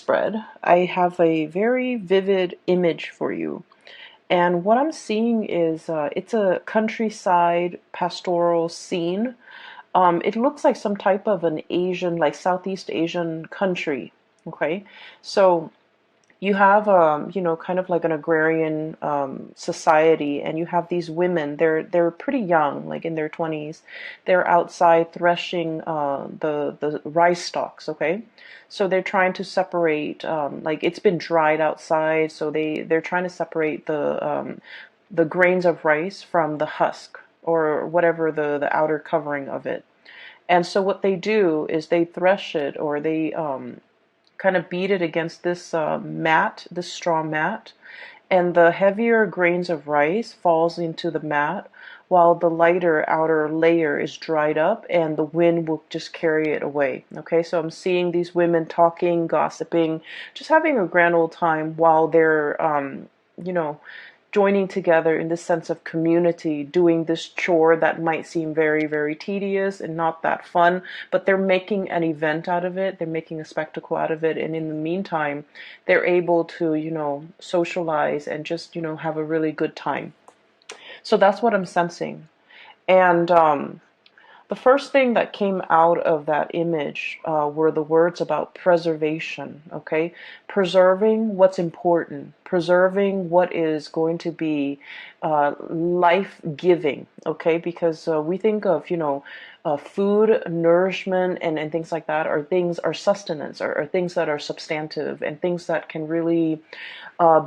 spread, I have a very vivid image for you. And what I'm seeing is it's a countryside pastoral scene. It looks like some type of an Asian, like Southeast Asian country. Okay, so you have kind of like an agrarian society, and you have these women. They're pretty young, like in their 20s. They're outside threshing the rice stalks. Okay, so they're trying to separate, like it's been dried outside, so they're trying to separate the grains of rice from the husk, or whatever the outer covering of it. And so what they do is they thresh it, or they kind of beat it against this mat, this straw mat, and the heavier grains of rice falls into the mat, while the lighter outer layer is dried up, and the wind will just carry it away. Okay, so I'm seeing these women talking, gossiping, just having a grand old time while they're you know joining together in this sense of community, doing this chore that might seem very, very tedious and not that fun, but they're making an event out of it. They're making a spectacle out of it. And in the meantime, they're able to, socialize and just, have a really good time. So that's what I'm sensing. And the first thing that came out of that image were the words about preservation, okay? Preserving what's important, preserving what is going to be life-giving, okay? Because we think of, food, nourishment, and things like that are sustenance, are things that are substantive, and things that can really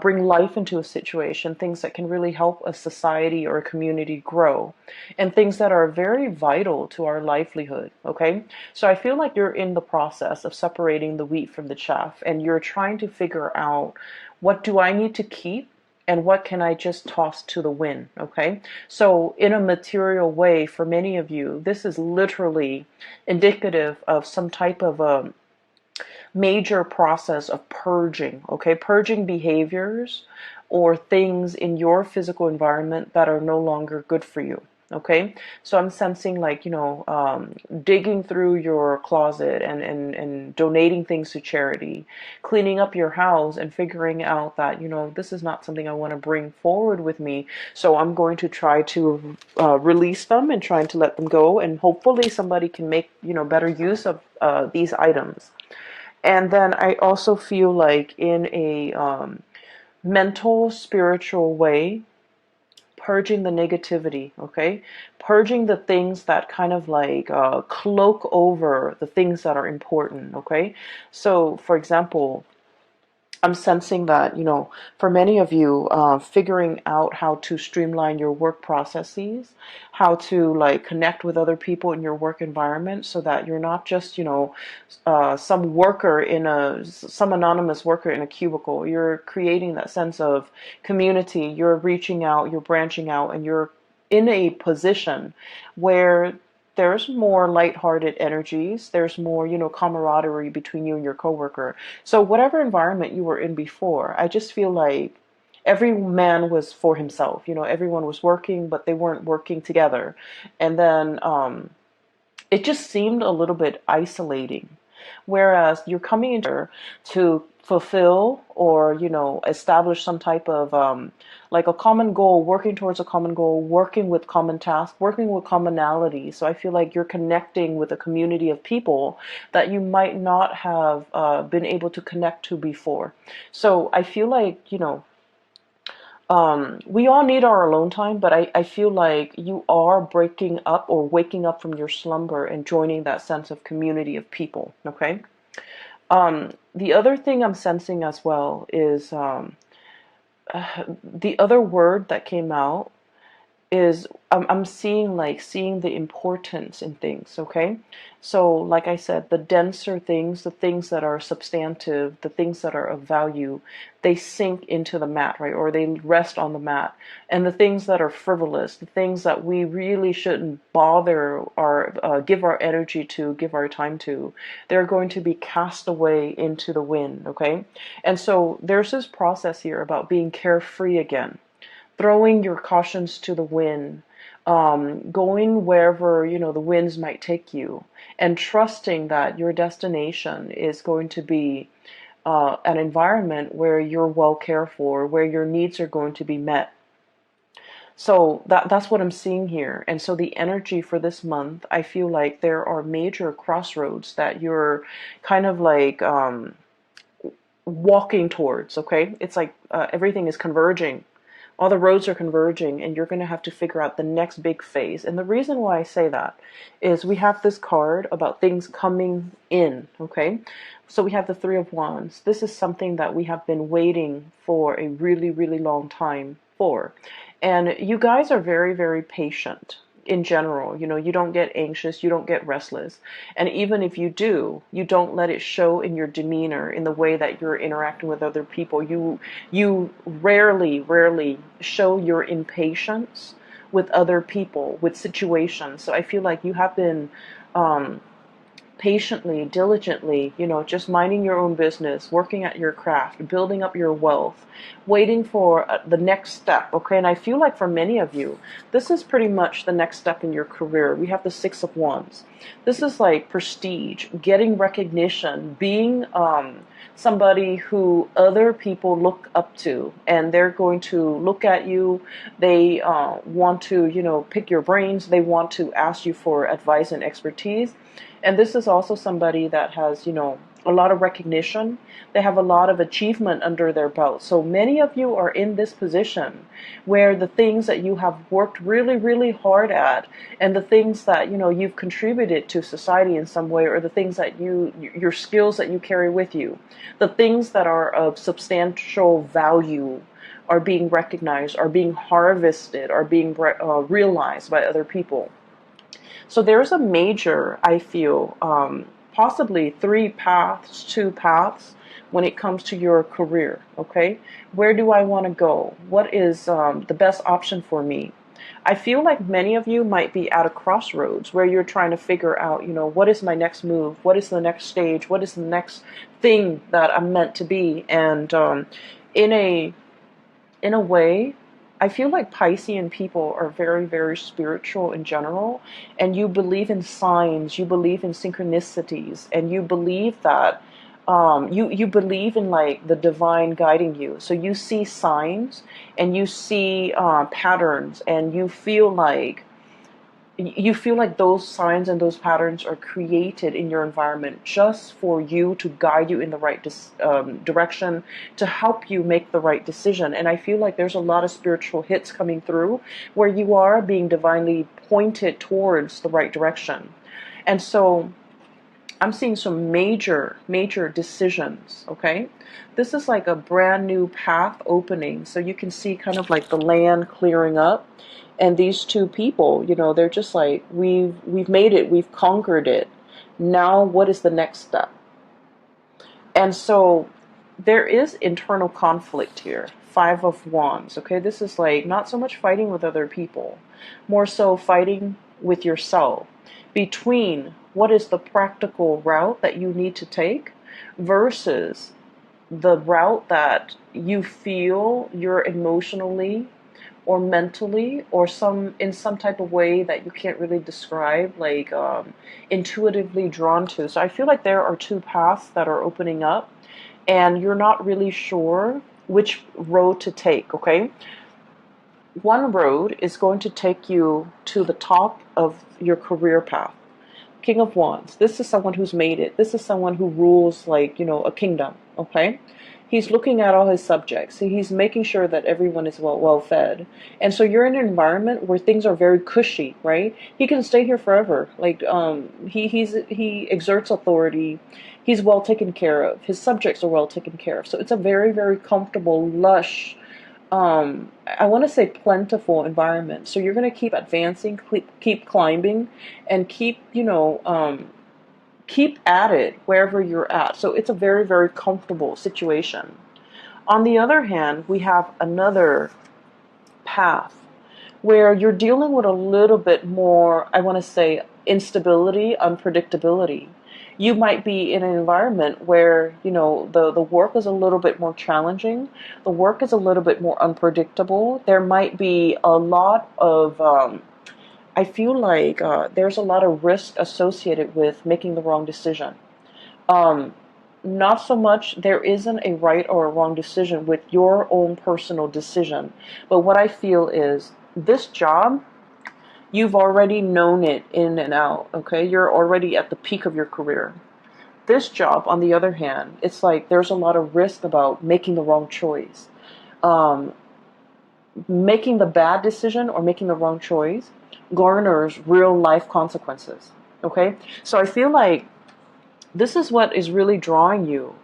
bring life into a situation, things that can really help a society or a community grow, and things that are very vital to our livelihood, okay? So I feel like you're in the process of separating the wheat from the chaff, and you're trying to figure out, what do I need to keep and what can I just toss to the wind, okay? So in a material way, for many of you, this is literally indicative of some type of a major process of purging, okay? Purging behaviors or things in your physical environment that are no longer good for you, okay? So I'm sensing like, digging through your closet and donating things to charity, cleaning up your house and figuring out that, this is not something I want to bring forward with me. So I'm going to try to release them and trying to let them go. And hopefully somebody can make, better use of these items. And then I also feel like in a mental, spiritual way, purging the negativity, okay? Purging the things that kind of like cloak over the things that are important, okay? So, for example, I'm sensing that, for many of you, figuring out how to streamline your work processes, how to like connect with other people in your work environment so that you're not just, some anonymous worker in a cubicle. You're creating that sense of community. You're reaching out, you're branching out, and you're in a position where there's more lighthearted energies. There's more, camaraderie between you and your coworker. So whatever environment you were in before, I just feel like every man was for himself. Everyone was working, but they weren't working together. And then it just seemed a little bit isolating. Whereas you're coming in here to fulfill or, establish some type of like a common goal, working towards a common goal, working with common tasks, working with commonality. So I feel like you're connecting with a community of people that you might not have been able to connect to before. So I feel like, we all need our alone time, but I feel like you are breaking up or waking up from your slumber and joining that sense of community of people, okay? The other thing I'm sensing as well is the other word that came out is I'm seeing the importance in things, okay? So like I said, the denser things, the things that are substantive, the things that are of value, they sink into the mat, right? Or they rest on the mat. And the things that are frivolous, the things that we really shouldn't bother or give our energy to, give our time to, they're going to be cast away into the wind, okay? And so there's this process here about being carefree again, throwing your cautions to the wind, going wherever, the winds might take you, and trusting that your destination is going to be an environment where you're well cared for, where your needs are going to be met. So that's what I'm seeing here. And so the energy for this month, I feel like there are major crossroads that you're kind of like walking towards, okay? It's like everything is converging. All the roads are converging, and you're going to have to figure out the next big phase. And the reason why I say that is we have this card about things coming in, okay? So we have the Three of Wands. This is something that we have been waiting for a really, really long time for. And you guys are very, very patient in general. You know, you don't get anxious, you don't get restless. And even if you do, you don't let it show in your demeanor, in the way that you're interacting with other people. You rarely show your impatience with other people, with situations. So I feel like you have been patiently, diligently, you know, just minding your own business, working at your craft, building up your wealth, waiting for the next step, okay? And I feel like for many of you, this is pretty much the next step in your career. We have the Six of Wands. This is like prestige, getting recognition, being somebody who other people look up to, and they're going to look at you. They want to, you know, pick your brains. They want to ask you for advice and expertise. And this is also somebody that has, you know, a lot of recognition. They have a lot of achievement under their belt. So many of you are in this position where the things that you have worked really, really hard at, and the things that, you know, you've contributed to society in some way, or the things that your skills that you carry with you, the things that are of substantial value are being recognized, are being harvested, are being realized by other people. So there's a major, I feel, possibly two paths when it comes to your career, okay? Where do I want to go? What is the best option for me? I feel like many of you might be at a crossroads where you're trying to figure out, you know, what is my next move? What is the next stage? What is the next thing that I'm meant to be? And in a in a way, I feel like Piscean people are very, very spiritual in general, and you believe in signs, you believe in synchronicities, and you believe that you believe in like the divine guiding you. So you see signs and you see patterns, and you feel like those signs and those patterns are created in your environment just for you, to guide you in the right direction, to help you make the right decision. And I feel like there's a lot of spiritual hits coming through where you are being divinely pointed towards the right direction. And so I'm seeing some major, major decisions, okay? This is like a brand new path opening. So you can see kind of like the land clearing up. And these two people, you know, they're just like, we've made it, we've conquered it. Now what is the next step? And so there is internal conflict here. Five of Wands, okay? This is like not so much fighting with other people, more so fighting with yourself, between what is the practical route that you need to take versus the route that you feel you're emotionally or mentally, or in some type of way that you can't really describe, like intuitively drawn to. So I feel like there are two paths that are opening up, and you're not really sure which road to take, okay? One road is going to take you to the top of your career path. King of Wands. This is someone who's made it. This is someone who rules, like, you know, a kingdom, okay? He's looking at all his subjects. He's making sure that everyone is well fed. And so you're in an environment where things are very cushy, right? He can stay here forever. Like he exerts authority. He's well taken care of. His subjects are well taken care of. So it's a very, very comfortable, lush, I want to say plentiful environment. So you're going to keep advancing, keep climbing, and keep, you know, keep at it wherever you're at. So it's a very, very comfortable situation. On the other hand, we have another path where you're dealing with a little bit more, I want to say, instability, unpredictability. You might be in an environment where, you know, the work is a little bit more challenging. The work is a little bit more unpredictable. There might be a lot of I feel like there's a lot of risk associated with making the wrong decision. Um, not so much, there isn't a right or a wrong decision with your own personal decision. But what I feel is this job, you've already known it in and out, okay? You're already at the peak of your career. This job, on the other hand, it's like there's a lot of risk about making the wrong choice. Um, Making the bad decision or making the wrong choice garners real life consequences, okay? So I feel like this is what is really drawing you.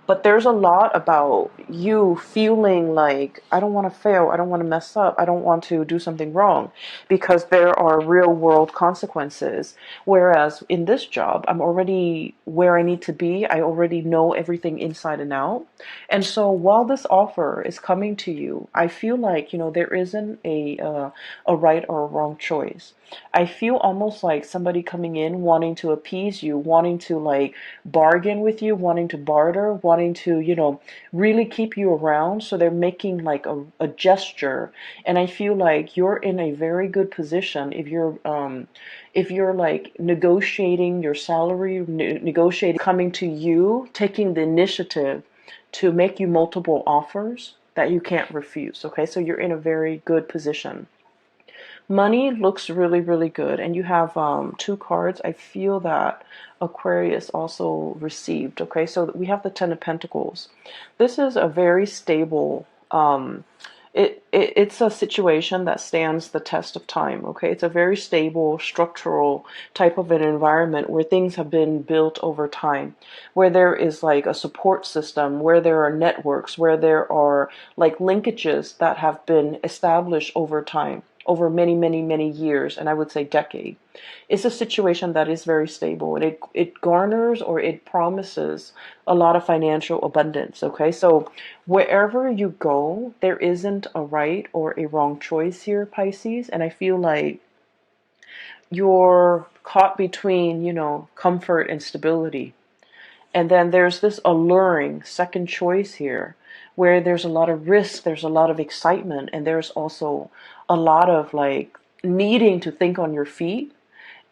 But there's a lot about you feeling like, I don't want to fail, I don't want to mess up, I don't want to do something wrong, because there are real world consequences. Whereas in this job, I'm already where I need to be, I already know everything inside and out. And so while this offer is coming to you, I feel like, there isn't a right or a wrong choice. I feel almost like somebody coming in wanting to appease you, wanting to like bargain with you, wanting to barter, wanting to, really keep you around. So they're making like a gesture. And I feel like you're in a very good position if you're like negotiating your salary, negotiating, coming to you, taking the initiative to make you multiple offers that you can't refuse. Okay, so you're in a very good position. Money looks really, really good. And you have two cards. I feel that Aquarius also received. Okay, so we have the Ten of Pentacles. This is a very stable, it's a situation that stands the test of time. Okay, it's a very stable, structural type of an environment where things have been built over time, where there is like a support system, where there are networks, where there are like linkages that have been established over time, over many, many, many years, and I would say decade. It's a situation that is very stable, and it garners or it promises a lot of financial abundance. Okay, so wherever you go, there isn't a right or a wrong choice here, Pisces, and I feel like you're caught between, comfort and stability. And then there's this alluring second choice here where there's a lot of risk, there's a lot of excitement, and there's also a lot of like needing to think on your feet.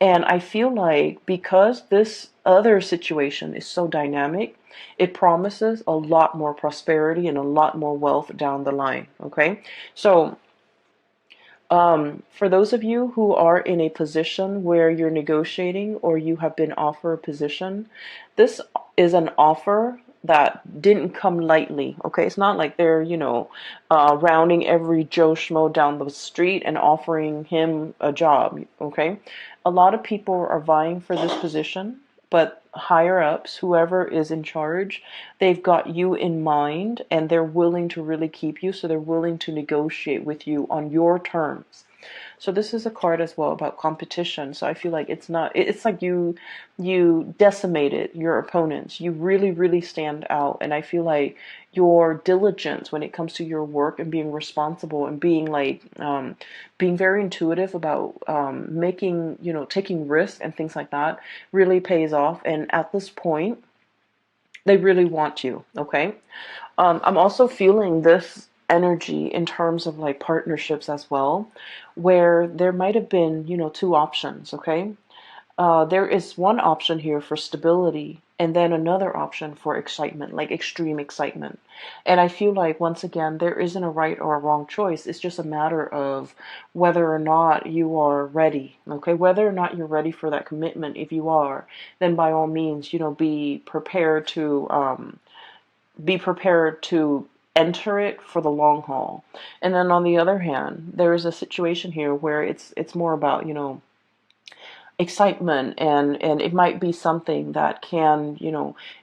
And I feel like because this other situation is so dynamic, it promises a lot more prosperity and a lot more wealth down the line. Okay. So for those of you who are in a position where you're negotiating or you have been offered a position, this is an offer that didn't come lightly. Okay, it's not like they're, rounding every Joe Schmo down the street and offering him a job. Okay, a lot of people are vying for this position, but higher ups, whoever is in charge, they've got you in mind and they're willing to really keep you. So they're willing to negotiate with you on your terms. So this is a card as well about competition. So I feel like it's like you decimated your opponents. You really, really stand out. And I feel like your diligence when it comes to your work and being responsible and being like, being very intuitive about making, taking risks and things like that really pays off. And at this point, they really want you. Okay. I'm also feeling this energy in terms of like partnerships as well, where there might have been, two options. Okay. There is one option here for stability, and then another option for excitement, like extreme excitement. And I feel like, once again, there isn't a right or a wrong choice. It's just a matter of whether or not you are ready. Okay, whether or not you're ready for that commitment. If you are, then by all means, be prepared to enter it for the long haul. And then on the other hand, there is a situation here where it's more about, excitement, and it might be something that can,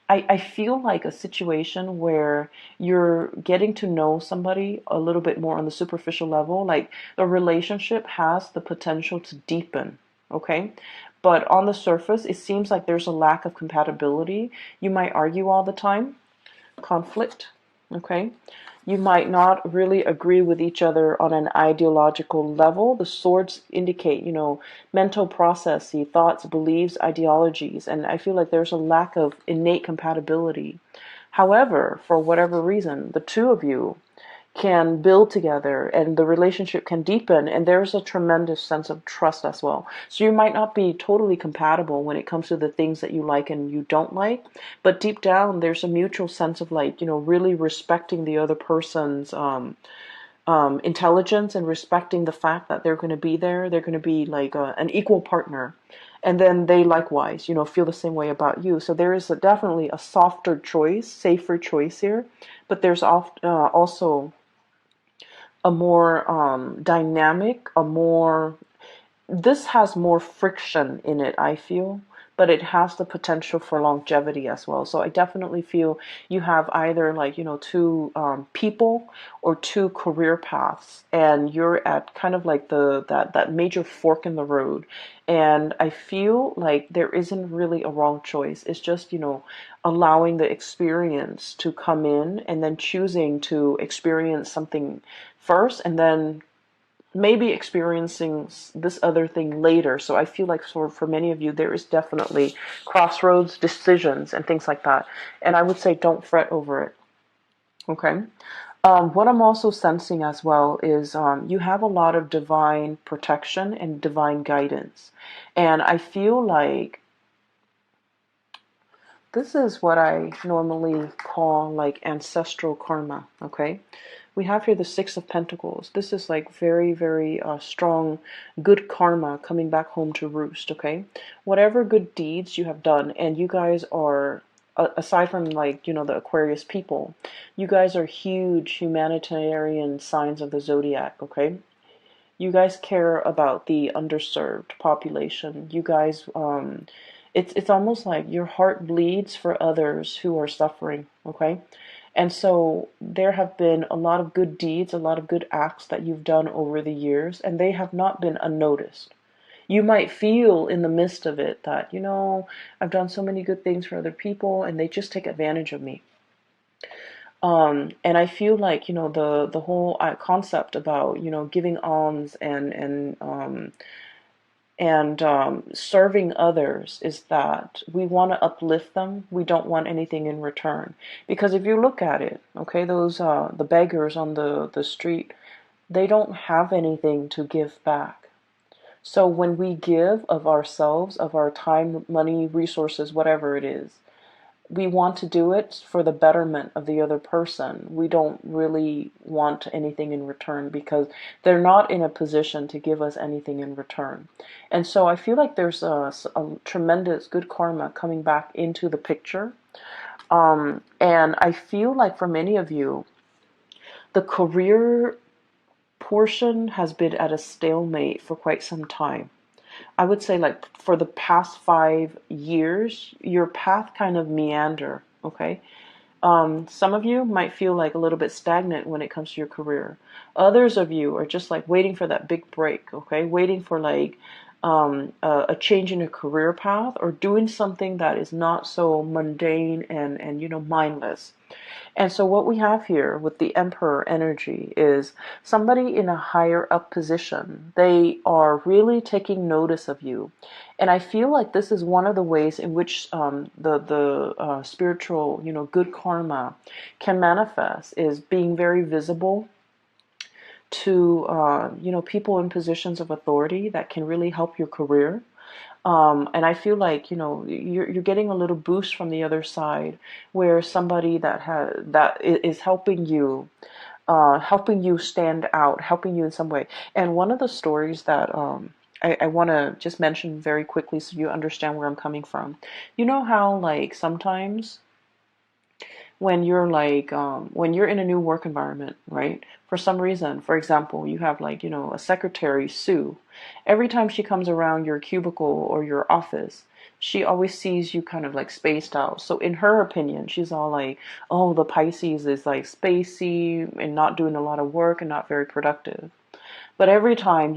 I feel like a situation where you're getting to know somebody a little bit more on the superficial level, like the relationship has the potential to deepen. Okay, but on the surface it seems like there's a lack of compatibility. You might argue all the time, conflict. Okay, you might not really agree with each other on an ideological level. The swords indicate, mental processes, thoughts, beliefs, ideologies, and I feel like there's a lack of innate compatibility. However, for whatever reason, the two of you, can build together and the relationship can deepen, and there's a tremendous sense of trust as well. So you might not be totally compatible when it comes to the things that you like and you don't like, but deep down there's a mutual sense of like, really respecting the other person's intelligence and respecting the fact that they're going to be there. They're going to be like an equal partner. And then they likewise, feel the same way about you. So there is definitely a softer choice, safer choice here. But there's also a more dynamic, this has more friction in it, I feel, but it has the potential for longevity as well. So I definitely feel you have either like, two people or two career paths, and you're at kind of like that major fork in the road. And I feel like there isn't really a wrong choice. It's just, allowing the experience to come in and then choosing to experience something first and then maybe experiencing this other thing later. So I feel like for many of you, there is definitely crossroads, decisions, and things like that. And I would say don't fret over it. Okay. What I'm also sensing as well is you have a lot of divine protection and divine guidance. And I feel like this is what I normally call like ancestral karma. Okay. We have here the Six of Pentacles. This is like very, very strong, good karma coming back home to roost, okay? Whatever good deeds you have done, and you guys are, aside from like, the Aquarius people, you guys are huge humanitarian signs of the zodiac, okay? You guys care about the underserved population. You guys, it's almost like your heart bleeds for others who are suffering, okay? And so there have been a lot of good deeds, a lot of good acts that you've done over the years, and they have not been unnoticed. You might feel in the midst of it that, I've done so many good things for other people and they just take advantage of me. And I feel like, the whole concept about, giving alms and serving others is that we want to uplift them. We don't want anything in return. Because if you look at it, okay, those the beggars on the street, they don't have anything to give back. So when we give of ourselves, of our time, money, resources, whatever it is, we want to do it for the betterment of the other person. We don't really want anything in return because they're not in a position to give us anything in return. And so I feel like there's a tremendous good karma coming back into the picture. And I feel like for many of you, the career portion has been at a stalemate for quite some time. I would say like for the past 5 years, your path kind of meander, okay? Some of you might feel like a little bit stagnant when it comes to your career. Others of you are just like waiting for that big break, okay? Waiting for like a change in your career path or doing something that is not so mundane and mindless. And so what we have here with the Emperor energy is somebody in a higher up position. They are really taking notice of you. And I feel like this is one of the ways in which the spiritual, good karma can manifest is being very visible to, people in positions of authority that can really help your career. And I feel like, you're getting a little boost from the other side where somebody that is helping you stand out, helping you in some way. And one of the stories that I want to just mention very quickly so you understand where I'm coming from. You know how like sometimes when you're in a new work environment, right? For some reason, for example, you have like, a secretary, Sue. Every time she comes around your cubicle or your office, she always sees you kind of like spaced out. So in her opinion, she's all like, oh, the Pisces is like spacey and not doing a lot of work and not very productive. But every time,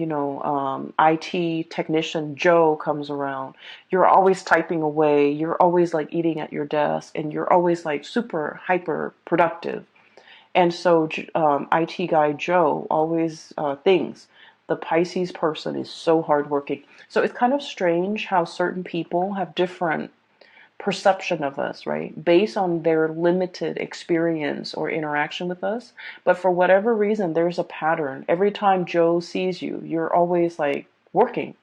IT technician Joe comes around, you're always typing away, you're always like eating at your desk, and you're always like super hyper productive. And so IT guy Joe always thinks the Pisces person is so hardworking. So it's kind of strange how certain people have different perception of us, right? Based on their limited experience or interaction with us. But for whatever reason, there's a pattern. Every time Joe sees you, you're always like working.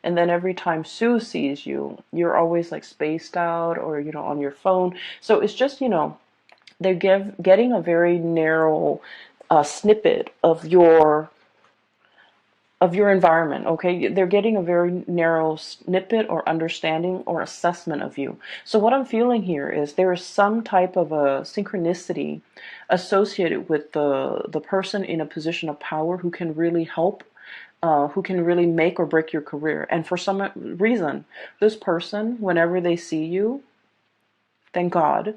And then every time Sue sees you, you're always like spaced out or, on your phone. So it's just, they're getting a very narrow snippet of your environment, okay? They're getting a very narrow snippet or understanding or assessment of you. So what I'm feeling here is there is some type of a synchronicity associated with the person in a position of power who can really help, who can really make or break your career. And for some reason, this person, whenever they see you, thank God,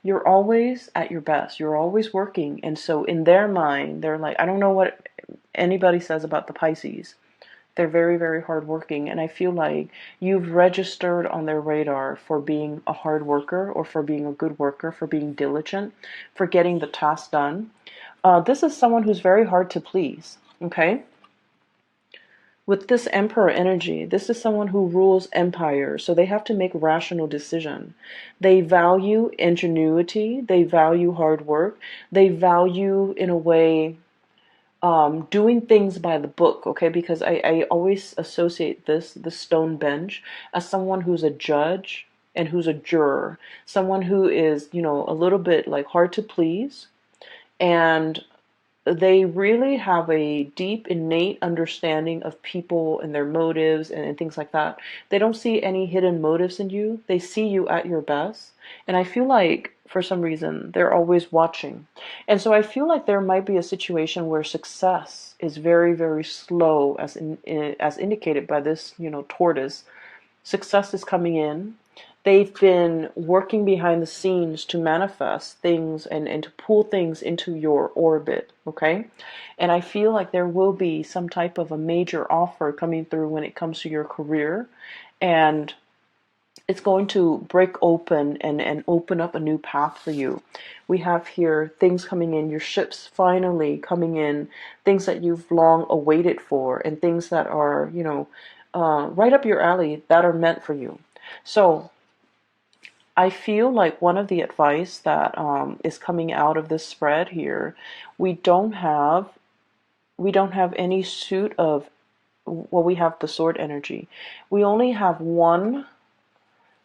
you're always at your best. You're always working. And so in their mind, they're like, I don't know what anybody says about the Pisces. They're very, very hardworking. And I feel like you've registered on their radar for being a hard worker or for being a good worker, for being diligent, for getting the task done. This is someone who's very hard to please. Okay? With this emperor energy, this is someone who rules empire, so they have to make rational decision. They value ingenuity, they value hard work, they value, in a way, doing things by the book, okay? Because I always associate the stone bench, as someone who's a judge and who's a juror, someone who is, a little bit like hard to please, and they really have a deep innate understanding of people and their motives and things like that. They don't see any hidden motives in you. They see you at your best. And I feel like for some reason they're always watching. And so I feel like there might be a situation where success is very, very slow, as indicated by this, tortoise. Success is coming in. They've been working behind the scenes to manifest things and to pull things into your orbit, okay? And I feel like there will be some type of a major offer coming through when it comes to your career. And it's going to break open and open up a new path for you. We have here things coming in, your ships finally coming in, things that you've long awaited for, and things that are, right up your alley that are meant for you. So I feel like one of the advice that is coming out of this spread here, we don't have any suit of, well, we have the sword energy. We only have one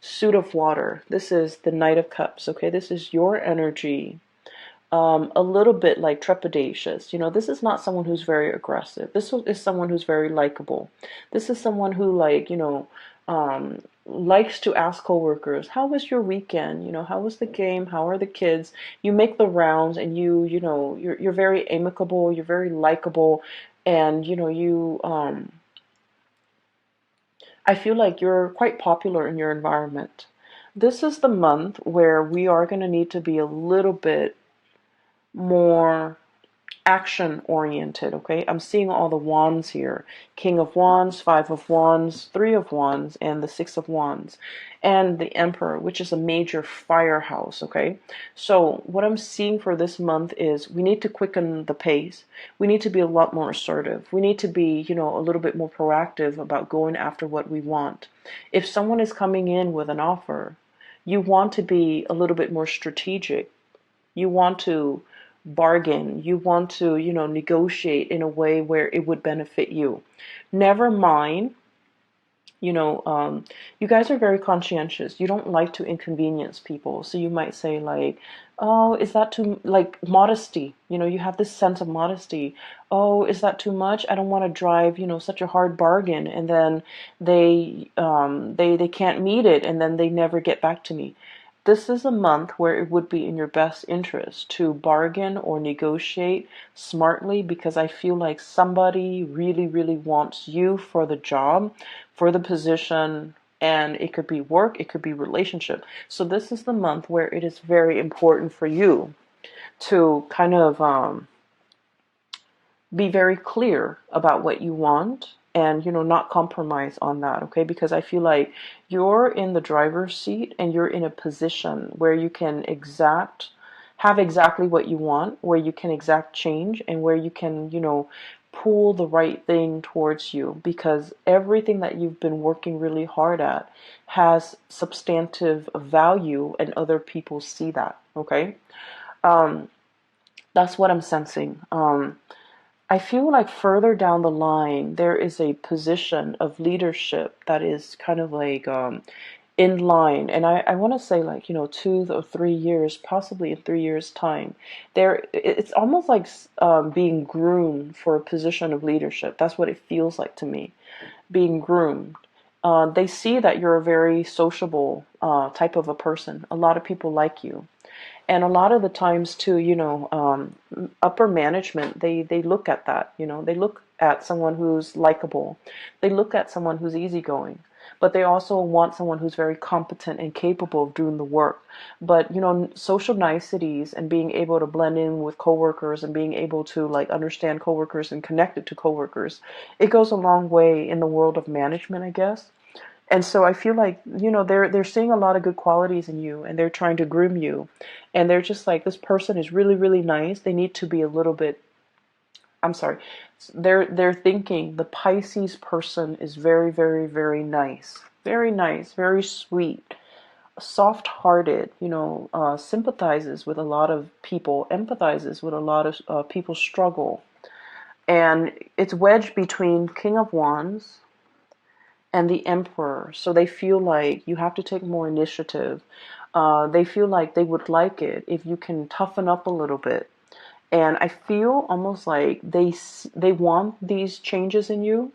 suit of water. This is the Knight of Cups, okay? This is your energy. A little bit like trepidatious. This is not someone who's very aggressive. This is someone who's very likable. This is someone who, like, likes to ask coworkers, how was your weekend? How was the game? How are the kids? You make the rounds, and you're very amicable, you're very likable, and I feel like you're quite popular in your environment. This is the month where we are going to need to be a little bit more action oriented, okay? I'm seeing all the wands here. King of Wands, Five of Wands, Three of Wands, and the Six of Wands. And the Emperor, which is a major firehouse, okay? So what I'm seeing for this month is we need to quicken the pace. We need to be a lot more assertive. We need to be, a little bit more proactive about going after what we want. If someone is coming in with an offer, you want to be a little bit more strategic. You want to bargain. You want to, negotiate in a way where it would benefit you. Never mind, you guys are very conscientious. You don't like to inconvenience people. So you might say like, oh, is that too, like, modesty? You have this sense of modesty. Oh, is that too much? I don't want to drive, such a hard bargain. And then they can't meet it, and then they never get back to me. This is a month where it would be in your best interest to bargain or negotiate smartly, because I feel like somebody really, really wants you for the job, for the position, and it could be work, it could be relationship. So this is the month where it is very important for you to kind of be very clear about what you want, and not compromise on that, okay? Because I feel like you're in the driver's seat, and you're in a position where you can have exactly what you want, where you can exact change, and where you can pull the right thing towards you, because everything that you've been working really hard at has substantive value and other people see that. Okay. Um, that's what I'm sensing. I feel like further down the line, there is a position of leadership that is kind of like in line. And I want to say, like, 2 or 3 years, possibly in 3 years' time, it's almost like being groomed for a position of leadership. That's what it feels like to me, being groomed. They see that you're a very sociable type of a person. A lot of people like you. And a lot of the times too, upper management, they look at that, they look at someone who's likable. They look at someone who's easygoing, but they also want someone who's very competent and capable of doing the work. But, social niceties and being able to blend in with coworkers and being able to like understand coworkers and connect it to coworkers, it goes a long way in the world of management, I guess. And so I feel like, they're seeing a lot of good qualities in you, and they're trying to groom you. And they're just like, this person is really, really nice. They need to be a little bit, I'm sorry. They're thinking the Pisces person is very, very, very nice. Very nice, very sweet, soft-hearted, sympathizes with a lot of people, empathizes with a lot of people's struggle. And it's wedged between King of Wands and the Emperor. So they feel like you have to take more initiative. They feel like they would like it if you can toughen up a little bit. And I feel almost like they want these changes in you,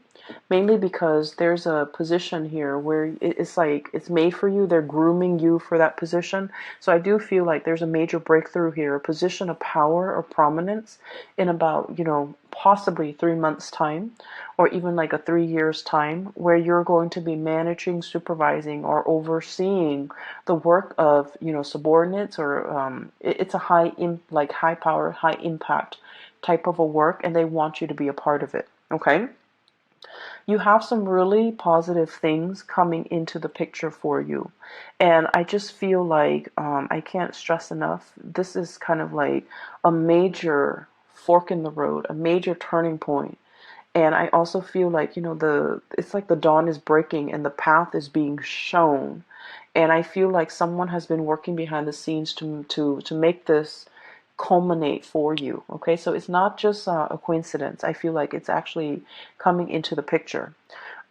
mainly because there's a position here where it's like it's made for you. They're grooming you for that position. So I do feel like there's a major breakthrough here, a position of power or prominence in about, possibly 3 months time, or even like a 3 years time, where you're going to be managing, supervising, or overseeing the work of, subordinates, or it's a like high power, high impact type of a work, and they want you to be a part of it. Okay. You have some really positive things coming into the picture for you. And I just feel like, I can't stress enough, this is kind of like a major fork in the road, a major turning point. And I also feel like, it's like the dawn is breaking and the path is being shown. And I feel like someone has been working behind the scenes to make this culminate for you. Okay, so it's not just a coincidence. I feel like it's actually coming into the picture.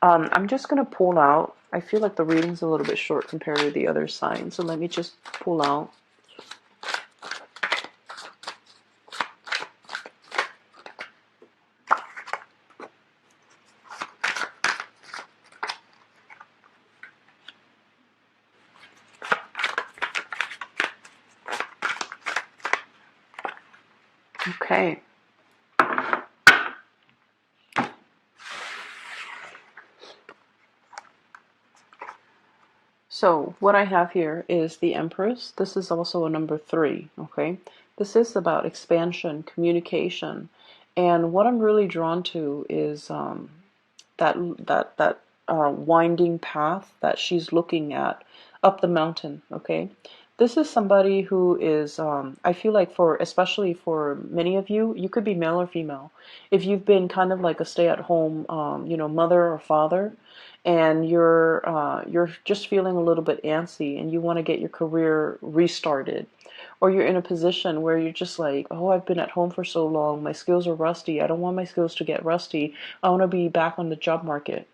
I'm just going to pull out. I feel like the reading's a little bit short compared to the other signs. So let me just pull out. Okay. So what I have here is the Empress. This is also a number 3, okay? This is about expansion, communication. And what I'm really drawn to is that winding path that she's looking at up the mountain, okay? This is somebody who is, I feel like especially for many of you, you could be male or female. If you've been kind of like a stay-at-home, mother or father, and you're just feeling a little bit antsy and you want to get your career restarted, or you're in a position where you're just like, oh, I've been at home for so long, my skills are rusty, I don't want my skills to get rusty, I want to be back on the job market.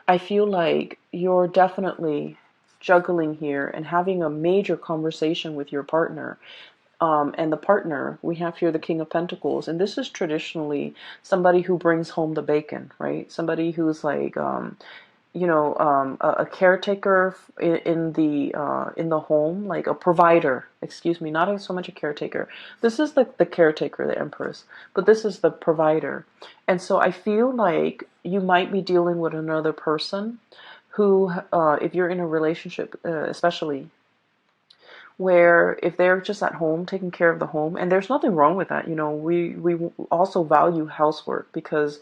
I feel like you're definitely juggling here and having a major conversation with your partner. And the partner, we have here the King of Pentacles, and this is traditionally somebody who brings home the bacon, right? Somebody who's like, a caretaker in the home, like a provider. Excuse me, not so much a caretaker. This is the caretaker, the Empress, but this is the provider. And so I feel like you might be dealing with another person who, if you're in a relationship, especially, where if they're just at home taking care of the home, and there's nothing wrong with that. We also value housework, because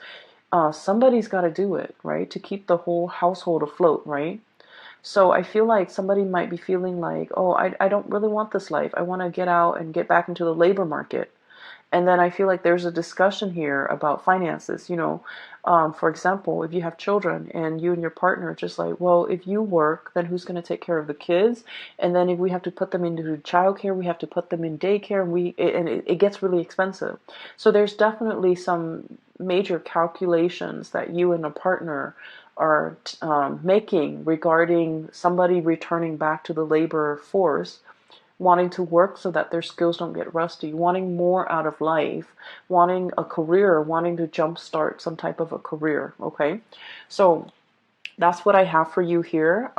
somebody's got to do it, right, to keep the whole household afloat, right? So I feel like somebody might be feeling like, oh, I don't really want this life, I want to get out and get back into the labor market. And then I feel like there's a discussion here about finances. For example, if you have children and you and your partner are just like, well, if you work, then who's going to take care of the kids? And then if we have to put them into childcare, we have to put them in daycare, and it gets really expensive. So there's definitely some major calculations that you and a partner are making regarding somebody returning back to the labor force, wanting to work so that their skills don't get rusty, wanting more out of life, wanting a career, wanting to jumpstart some type of a career. Okay, so that's what I have for you here.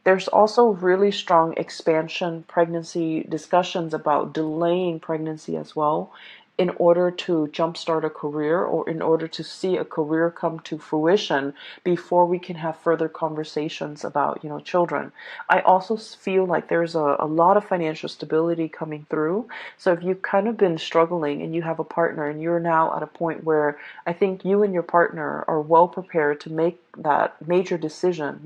There's also really strong expansion pregnancy discussions about delaying pregnancy as well, in order to jumpstart a career, or in order to see a career come to fruition before we can have further conversations about, children. I also feel like there's a lot of financial stability coming through. So if you've kind of been struggling and you have a partner and you're now at a point where I think you and your partner are well prepared to make that major decision,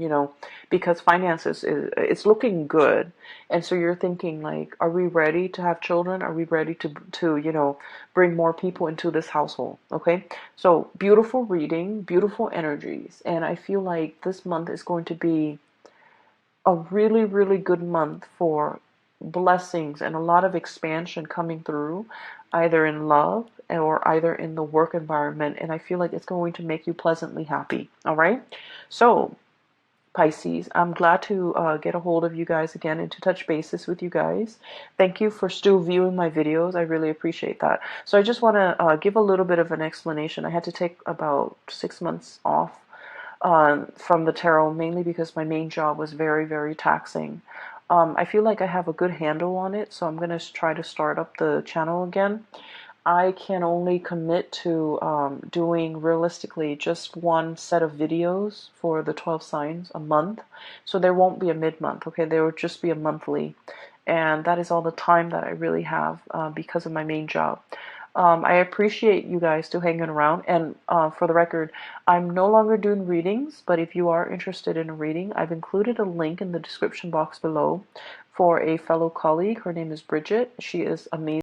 because finances it's looking good. And so you're thinking like, are we ready to have children? Are we ready to bring more people into this household? Okay. So beautiful reading, beautiful energies. And I feel like this month is going to be a really, really good month for blessings and a lot of expansion coming through, either in love or either in the work environment. And I feel like it's going to make you pleasantly happy. All right. So Pisces, I'm glad to get a hold of you guys again and to touch bases with you guys. Thank you for still viewing my videos. I really appreciate that. So I just want to give a little bit of an explanation. I had to take about 6 months off from the tarot, mainly because my main job was very, very taxing. I feel like I have a good handle on it, so I'm going to try to start up the channel again. I can only commit to doing realistically just one set of videos for the 12 signs a month. So there won't be a mid-month, okay? There will just be a monthly. And that is all the time that I really have because of my main job. I appreciate you guys still hanging around. And for the record, I'm no longer doing readings, but if you are interested in a reading, I've included a link in the description box below for a fellow colleague. Her name is Bridget. She is amazing.